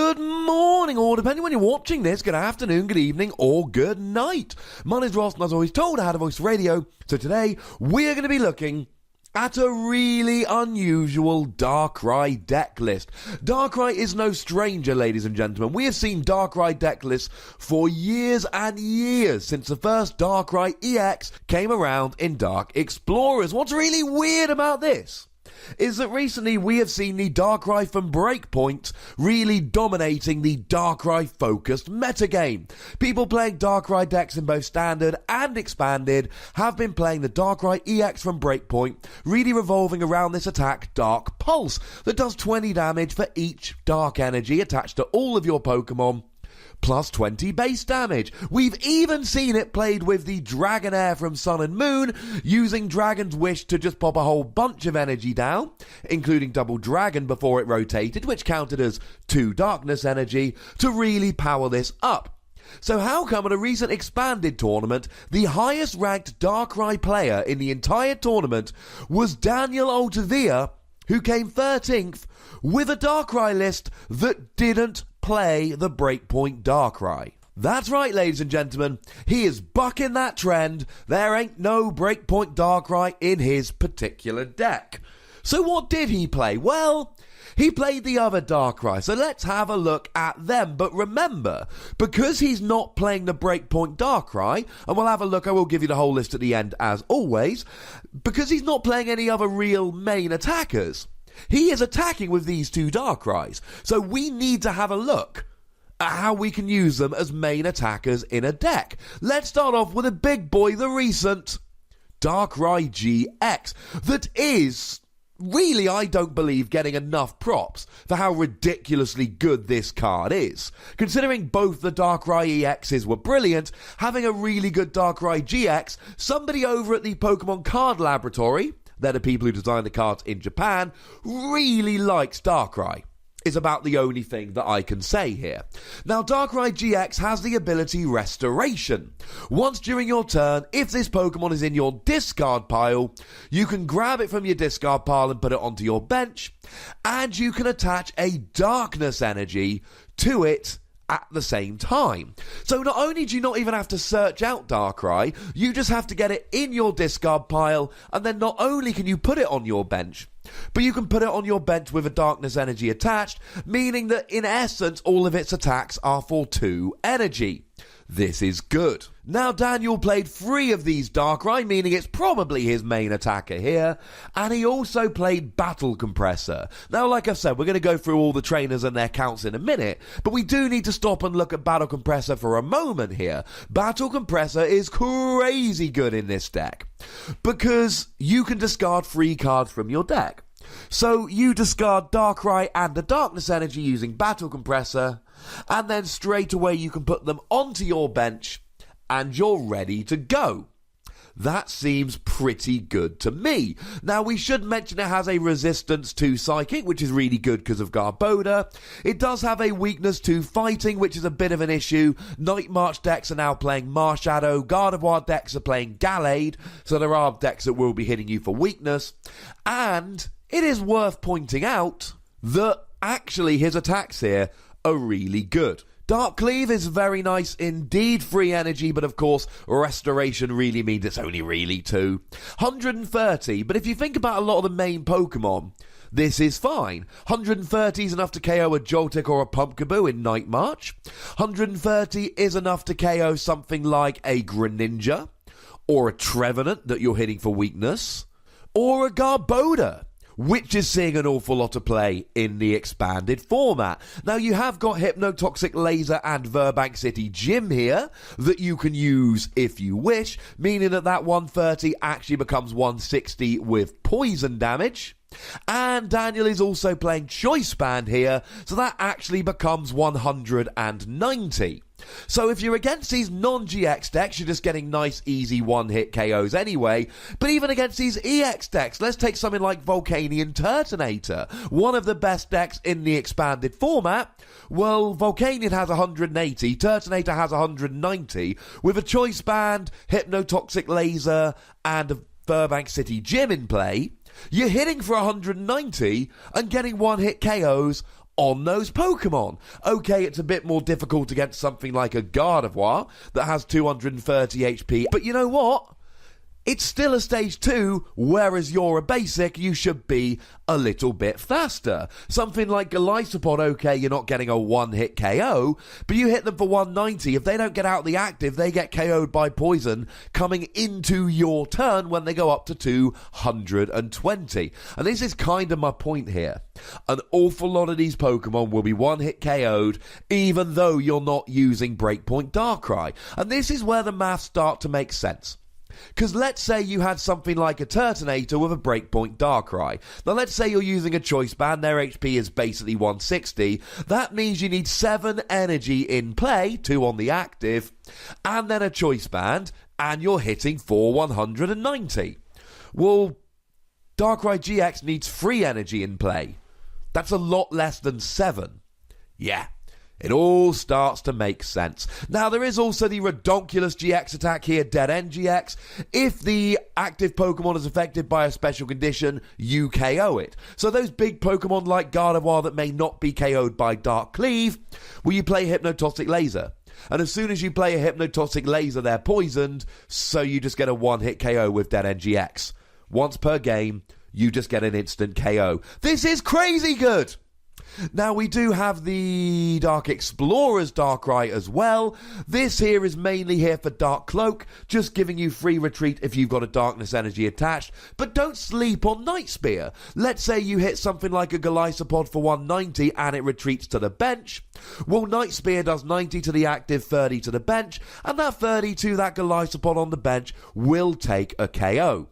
Good morning, or depending when you're watching this, good afternoon, good evening, or good night. My name's Ross, and as always told, I had a voice radio. So today, we're going to be looking at a really unusual Darkrai deck list. Darkrai is no stranger, ladies and gentlemen. We have seen Darkrai deck lists for years and years since the first Darkrai EX came around in Dark Explorers. What's really weird about this is that recently we have seen the Darkrai from BreakPoint really dominating the Darkrai-focused metagame. People playing Darkrai decks in both Standard and Expanded have been playing the Darkrai EX from BreakPoint, really revolving around this attack Dark Pulse that does 20 damage for each Dark Energy attached to all of your Pokémon, plus 20 base damage. We've even seen it played with the Dragonair from Sun&Moon, using Dragon's Wish to just pop a whole bunch of energy down, including Double Dragon before it rotated, which counted as 2 Darkness energy, to really power this up. So how come at a recent Expanded tournament, the highest ranked Darkrai player in the entire tournament was Daniel Altavilla, who came 13th with a Darkrai list that didn't play the BreakPoint Darkrai? That's right, ladies and gentlemen, he is bucking that trend. There ain't no BreakPoint Darkrai in his particular deck. So what did he play? Well, he played the other Darkrai, so let's have a look at them. But remember, because he's not playing the BreakPoint Darkrai, and we'll have a look, I will give you the whole list at the end as always, because he's not playing any other real main attackers, he is attacking with these 2 Darkrais, so we need to have a look at how we can use them as main attackers in a deck. Let's start off with a big boy, the recent DARKRAI-GX, that is really, I don't believe, getting enough props for how ridiculously good this card is. Considering both the Darkrai EXs were brilliant, having a really good Darkrai GX, somebody over at the Pokemon Card Laboratory, they're the people who design the cards in Japan, really likes Darkrai. Is about the only thing that I can say here. Now, Darkrai GX has the ability Restoration. Once during your turn, if this Pokemon is in your discard pile, you can grab it from your discard pile and put it onto your bench, and you can attach a Darkness energy to it at the same time. So not only do you not even have to search out Darkrai, you just have to get it in your discard pile, and then not only can you put it on your bench, but you can put it on your bench with a Darkness energy attached, meaning that in essence all of its attacks are for 2 energy. This is good. Now, Daniel played 3 of these Darkrai, meaning it's probably his main attacker here, and he also played Battle Compressor. Now, like I said, we're going to go through all the trainers and their counts in a minute, but we do need to stop and look at Battle Compressor for a moment here. Battle Compressor is crazy good in this deck, because you can discard 3 cards from your deck. So you discard Darkrai and the Darkness energy using Battle Compressor, and then straight away you can put them onto your bench and you're ready to go. That seems pretty good to me. Now, we should mention it has a resistance to Psychic, which is really good because of Garbodor. It does have a weakness to Fighting, which is a bit of an issue. Night March decks are now playing Marshadow. Gardevoir decks are playing Gallade, so there are decks that will be hitting you for weakness. And it is worth pointing out that actually his attacks here are really good. Dark Cleave is very nice indeed, 3 energy, but of course Restoration really means it's only really 2. 130, but if you think about a lot of the main Pokemon, this is fine. 130 is enough to KO a Joltik or a Pumpkaboo in Night March. 130 is enough to KO something like a Greninja, or a Trevenant that you're hitting for weakness, or a Garbodor, which is seeing an awful lot of play in the Expanded format. Now, you have got HYPNOTOXIC Laser and VIRBANK City Gym here that you can use if you wish, meaning that 130 actually becomes 160 with poison damage. And Daniel is also playing Choice Band here, so that actually becomes 190. So if you're against these non-GX decks, you're just getting nice, easy one-hit KOs anyway. But even against these EX decks, let's take something like Volcanion Turtonator, one of the best decks in the Expanded format. Well, Volcanion has 180, Turtonator has 190, with a Choice Band, HYPNOTOXIC Laser, and a VIRBANK City Gym in play. You're hitting for 190 and getting one-hit KOs on those Pokemon. Okay, it's a bit more difficult against something like a Gardevoir that has 230 HP, but you know what? It's still a stage 2, whereas you're a basic, you should be a little bit faster. Something like Golisopod, okay, you're not getting a one-hit KO, but you hit them for 190. If they don't get out the active, they get KO'd by poison coming into your turn when they go up to 220. And this is kind of my point here. An awful lot of these Pokemon will be one-hit KO'd, even though you're not using BreakPoint Darkrai. And this is where the maths start to make sense. Because let's say you had something like a Turtonator with a BreakPoint Darkrai. Now let's say you're using a Choice Band, their HP is basically 160. That means you need 7 energy in play, 2 on the active, and then a Choice Band, and you're hitting for 190. Well, Darkrai-GX needs 3 energy in play. That's a lot less than 7. Yeah. It all starts to make sense. Now, there is also the Redonkulous GX attack here, Dead End GX. If the active Pokemon is affected by a special condition, you KO it. So those big Pokemon like Gardevoir that may not be KO'd by Dark Cleave, well, you play Hypnotoxic Laser. And as soon as you play a Hypnotoxic Laser, they're poisoned, so you just get a one-hit KO with Dead End GX. Once per game, you just get an instant KO. This is crazy good! Now, we do have the Dark Explorer's Darkrai as well. This here is mainly here for Dark Cloak, just giving you free retreat if you've got a Darkness Energy attached. But don't sleep on Night Spear. Let's say you hit something like a Golisopod for 190 and it retreats to the bench. Well, Night Spear does 90 to the active, 30 to the bench, and that 30 to that Golisopod on the bench will take a KO.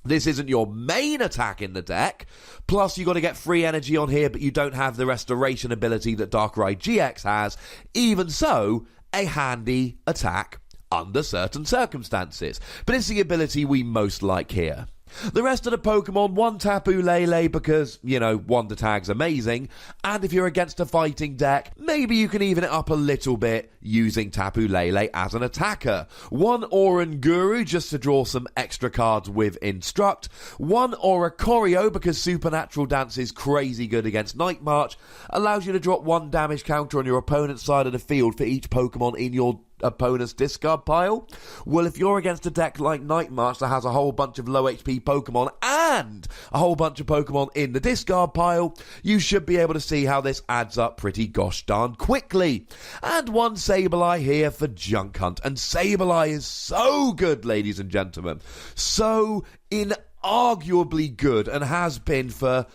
This isn't your main attack in the deck, plus you got to get free energy on here, but you don't have the restoration ability that Darkrai-GX has. Even so, a handy attack under certain circumstances. But it's the ability we most like here. The rest of the Pokemon, 1 TAPU LELE because, you know, Wonder Tag's amazing, and if you're against a fighting deck, maybe you can even it up a little bit using TAPU LELE as an attacker. 1 ORANGURU just to draw some extra cards with Instruct. 1 Oricorio because Supernatural Dance is crazy good against Night March, allows you to drop 1 damage counter on your opponent's side of the field for each Pokemon in your opponent's discard pile. Well, if you're against a deck like Night March that has a whole bunch of low HP Pokemon and a whole bunch of Pokemon in the discard pile, you should be able to see how this adds up pretty gosh darn quickly. And 1 Sableye here for Junk Hunt. And Sableye is so good, ladies and gentlemen. So inarguably good, and has been for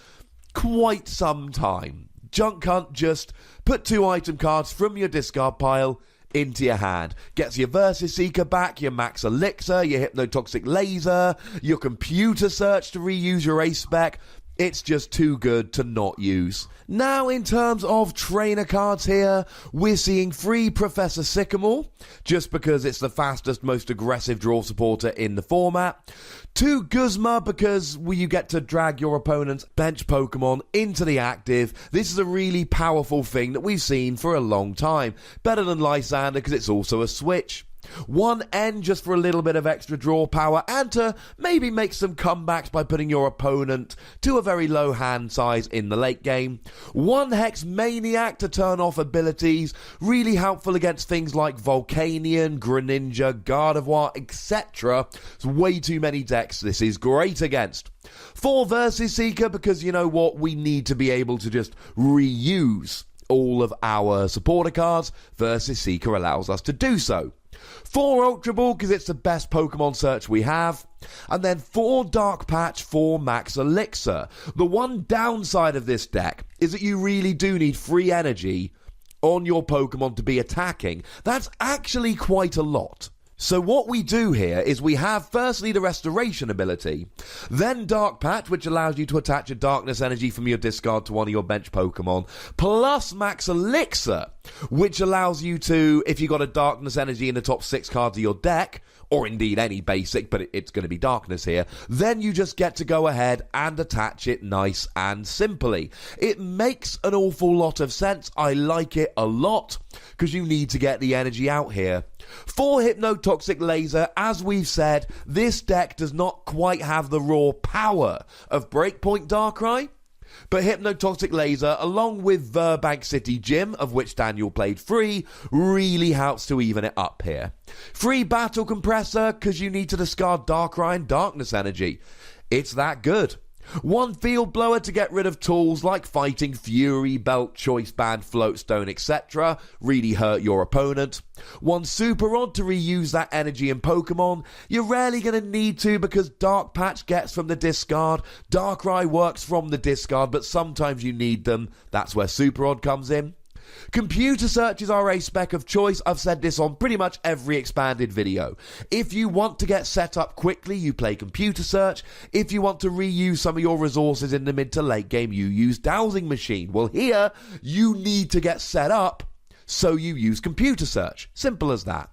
quite some time. Junk Hunt, just put 2 item cards from your discard pile into your hand. Gets your Versus Seeker back, your Max Elixir, your Hypnotoxic Laser, your Computer Search to reuse your Ace Spec. It's just too good to not use. Now, in terms of trainer cards here, we're seeing 3 Professor Sycamore, just because it's the fastest, most aggressive draw supporter in the format. 2 GUZMA, because you get to drag your opponent's bench Pokemon into the active. This is a really powerful thing that we've seen for a long time. Better than Lysander, because it's also a switch. 1 N just for a little bit of extra draw power and to maybe make some comebacks by putting your opponent to a very low hand size in the late game. 1 Hex Maniac to turn off abilities, really helpful against things like Volcanion, Greninja, Gardevoir, etc. It's way too many decks this is great against. 4 Versus Seeker because you know what, we need to be able to just reuse all of our supporter cards. Versus Seeker allows us to do so. 4 Ultra Ball because it's the best Pokemon search we have. And then 4 Dark Patch, 4 Max Elixir. The one downside of this deck is that you really do need free energy on your Pokemon to be attacking. That's actually quite a lot. So what we do here is we have firstly the restoration ability, then Dark Patch, which allows you to attach a darkness energy from your discard to one of your bench Pokemon, plus Max Elixir, which allows you to, if you got a darkness energy in the top 6 cards of your deck, or indeed any basic, but it's going to be darkness here, then you just get to go ahead and attach it nice and simply. It makes an awful lot of sense. I like it a lot, because you need to get the energy out here. 4 Hypnotoxic Laser, as we've said, this deck does not quite have the raw power of BreakPoint Darkrai, But HYPNOTOXIC Laser, along with VIRBANK City Gym, of which Daniel played free, really helps to even it up here. Free Battle Compressor, because you need to discard Darkrai and Darkness Energy. It's that good. One Field Blower to get rid of tools like Fighting Fury, Belt, Choice Band, Floatstone, etc. Really hurt your opponent. One Super Rod to reuse that energy in Pokemon. You're rarely going to need to because Dark Patch gets from the discard. Darkrai works from the discard, but sometimes you need them. That's where Super Rod comes in. Computer searches are a spec of choice. I've said this on pretty much every expanded video. If you want to get set up quickly, you play computer search. If you want to reuse some of your resources in the mid to late game, you use dowsing machine. Well, here, you need to get set up, so you use computer search. Simple as that.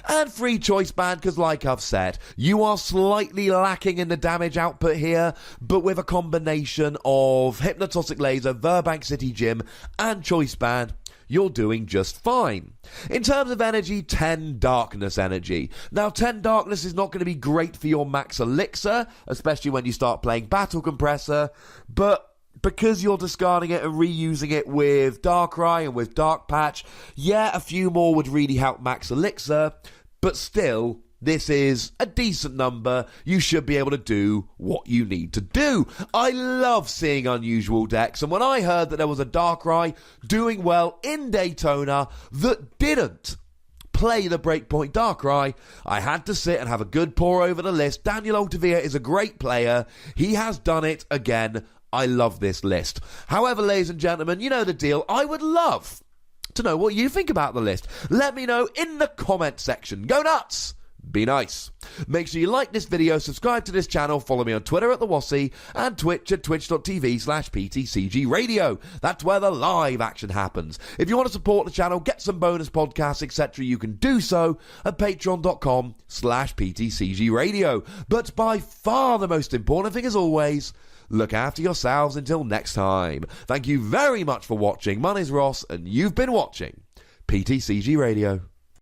And free choice band, because like I've said, you are slightly lacking in the damage output here, but with a combination of HYPNOTOXIC Laser, VIRBANK City Gym, and choice band, you're doing just fine. In terms of energy, 10 Darkness Energy. Now, 10 Darkness is not going to be great for your max elixir, especially when you start playing Battle Compressor, but because you're discarding it and reusing it with Darkrai and with Dark Patch, yeah, a few more would really help max elixir, but still, this is a decent number. You should be able to do what you need to do. I love seeing unusual decks, and when I heard that there was a Darkrai doing well in Daytona that didn't play the BreakPoint Darkrai, I had to sit and have a good pour over the list. Daniel Altavilla is a great player. He has done it again. I love this list. However, ladies and gentlemen, you know the deal. I would love to know what you think about the list. Let me know in the comment section. Go nuts! Be nice. Make sure you like this video, subscribe to this channel, follow me on Twitter at @TheWassy, and Twitch at twitch.tv/PTCGRadio. That's where the live action happens. If you want to support the channel, get some bonus podcasts, etc., you can do so at patreon.com/PTCGRadio. But by far the most important thing, as always, look after yourselves until next time. Thank you very much for watching. My name's Ross, and you've been watching PTCG Radio.